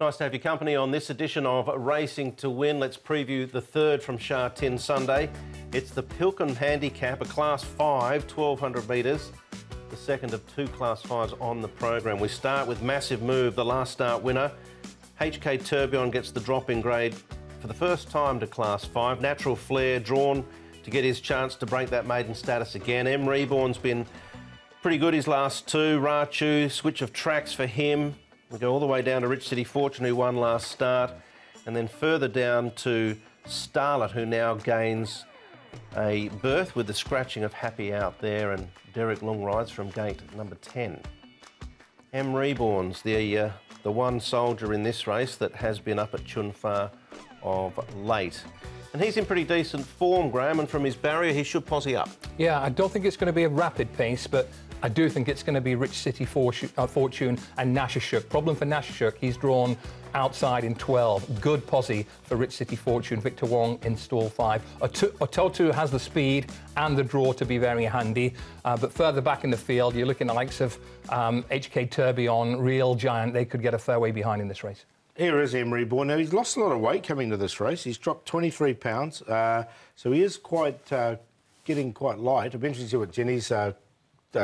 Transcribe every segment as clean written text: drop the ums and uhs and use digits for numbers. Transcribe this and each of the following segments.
Nice to have your company on this edition of Racing to Win. Let's preview the third from Sha Tin Sunday. It's the Pilkin Handicap, a Class 5, 1,200 metres. The second of two Class 5s on the program. We start with Massive Move, the last start winner. HK Tourbillon gets the drop in grade for the first time to Class 5. Natural Flair drawn to get his chance to break that maiden status again. M. Reborn's been pretty good his last two. Rachu, switch of tracks for him. We go all the way down to Rich City Fortune, who won last start, and then further down to Starlet, who now gains a berth with the scratching of Happy out there, and Derek Long rides from gate number 10. M. Reborn's the one soldier in this race that has been up at Chun Fa of late. And he's in pretty decent form, Graham, and from his barrier he should posse up. Yeah, I don't think it's going to be a rapid pace, but I do think it's going to be Rich City Fortune and Nashashuk. Problem for Nashashuk, he's drawn outside in 12. Good posse for Rich City Fortune. Victor Wong in stall 5. Ototu has the speed and the draw to be very handy. But further back in the field, you're looking at the likes of HK Tourbillon, Real Giant. They could get a fair way behind in this race. Here is M. Reborn. Now, he's lost a lot of weight coming to this race. He's dropped 23 pounds, so he is getting quite light. It'll be interesting to see what Jenny's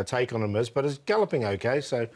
take on him is, but he's galloping okay, so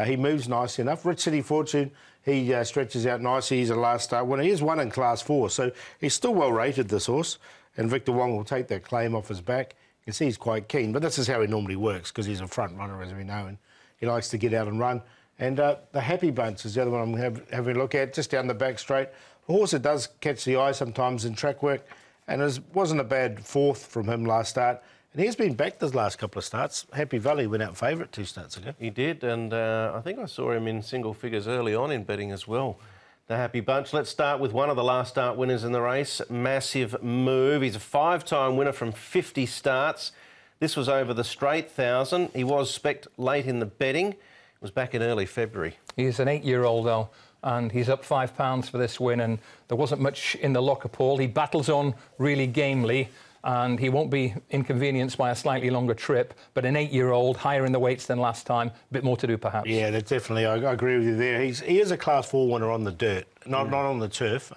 he moves nice enough. Rich City Fortune, he stretches out nicely. He's a last start winner. He is one in Class 4, so he's still well rated, this horse, and Victor Wong will take that claim off his back. You can see he's quite keen, but this is how he normally works, because he's a front runner, as we know, and he likes to get out and run. And the Happy Bunch is the other one I'm having a look at, just down the back straight. A horse that does catch the eye sometimes in track work, and it wasn't a bad fourth from him last start. And he's been back this last couple of starts. Happy Valley went out favourite 2 starts ago. He did, and I think I saw him in single figures early on in betting as well. The Happy Bunch. Let's start with one of the last start winners in the race, Massive Move. He's a 5-time winner from 50 starts. This was over the straight 1,000. He was spec'd late in the betting. Was back in early February. He's an 8-year-old though, and he's up £5 for this win, and there wasn't much in the locker, Paul. He battles on really gamely, and he won't be inconvenienced by a slightly longer trip, but an 8-year-old, higher in the weights than last time, a bit more to do perhaps. Yeah, that's definitely, I agree with you there. He is a Class 4 winner on the dirt, not on the turf.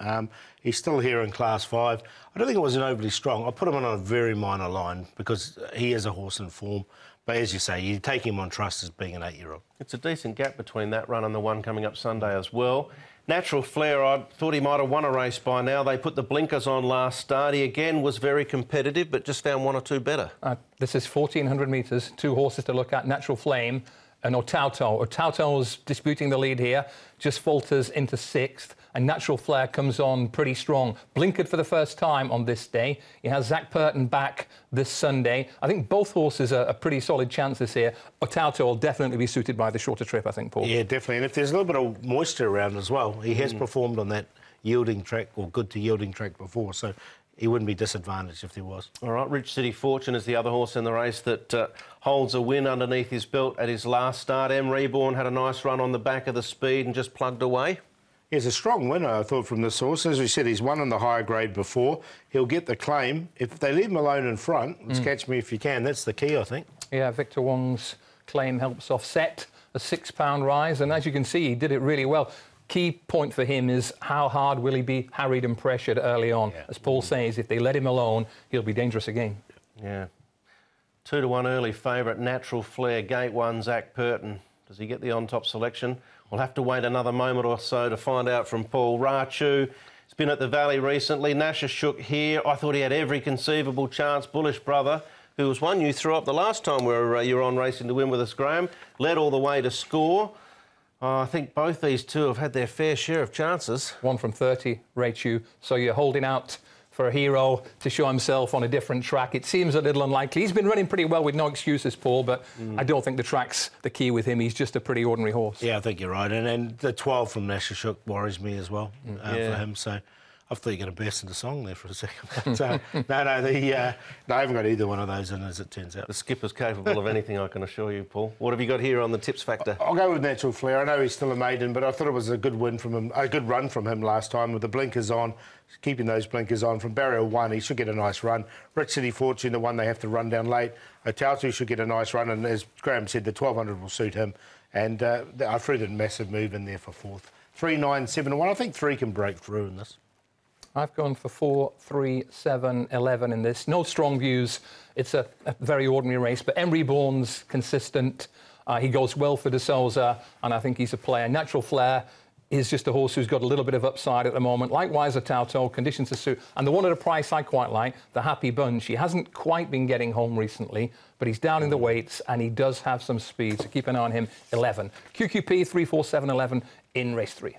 He's still here in Class 5. I don't think it was an overly strong. I put him on a very minor line because he is a horse in form. But as you say, you take him on trust as being an 8-year-old. It's a decent gap between that run and the one coming up Sunday as well. Natural Flair, I thought he might have won a race by now. They put the blinkers on last start. He again was very competitive, but just found one or two better. This is 1,400 metres, 2 horses to look at, Natural Flame and Otauto. Otauto's disputing the lead here, just falters into 6th, and Natural Flair comes on pretty strong. Blinkered for the first time on this day. He has Zach Purton back this Sunday. I think both horses are pretty solid chances here. Otauto will definitely be suited by the shorter trip, I think, Paul. Yeah, definitely. And if there's a little bit of moisture around as well, he has performed on that yielding track, or good to yielding track before, so he wouldn't be disadvantaged if there was. All right, Rich City Fortune is the other horse in the race that holds a win underneath his belt at his last start. M. Reborn had a nice run on the back of the speed and just plugged away. He's a strong winner, I thought, from this horse. As we said, he's won in the higher grade before. He'll get the claim. If they leave him alone in front, it's catch me if you can. That's the key, I think. Yeah, Victor Wong's claim helps offset a £6 rise, and as you can see, he did it really well. Key point for him is how hard will he be harried and pressured early on. Yeah. As Paul says, if they let him alone, he'll be dangerous again. Yeah. 2-1 early favourite, Natural Flair, Gate 1, Zach Purton. Does he get the on-top selection? We'll have to wait another moment or so to find out from Paul. Rachu has been at the Valley recently. Nashashuk here. I thought he had every conceivable chance. Bullish Brother, who was one you threw up the last time you were on Racing to Win with us, Graham, led all the way to score. I think both these two have had their fair share of chances. 1 from 30 rates you, so you're holding out for a hero to show himself on a different track. It seems a little unlikely. He's been running pretty well with no excuses, Paul, but I don't think the track's the key with him. He's just a pretty ordinary horse. Yeah, I think you're right. And the 12 from Nashashuk worries me as well for him, so I thought you were going to burst into song there for a second. But, no, I haven't got either one of those in, as it turns out. The skipper's capable of anything, I can assure you, Paul. What have you got here on the tips factor? I'll go with Natural Flair. I know he's still a maiden, but I thought it was a good win from him, a good run from him last time with the blinkers on, keeping those blinkers on. From barrier 1, he should get a nice run. Rich City Fortune, the one they have to run down late. Otauto should get a nice run, and as Graham said, the 1,200 will suit him. And I threw the Massive Move in there for 4th. 3, 9, 7 and 1. I think 3 can break through in this. I've gone for 4, 3, 7, 11 in this. No strong views. It's a very ordinary race, but Emery Bourne's consistent. He goes well for De Souza, and I think he's a player. Natural Flair is just a horse who's got a little bit of upside at the moment. Likewise, a Tauto, conditions to suit. And the one at a price I quite like, the Happy Bunch. He hasn't quite been getting home recently, but he's down in the weights, and he does have some speed, so keep an eye on him. 11. QQP 3, 4, 7, 11 in race 3.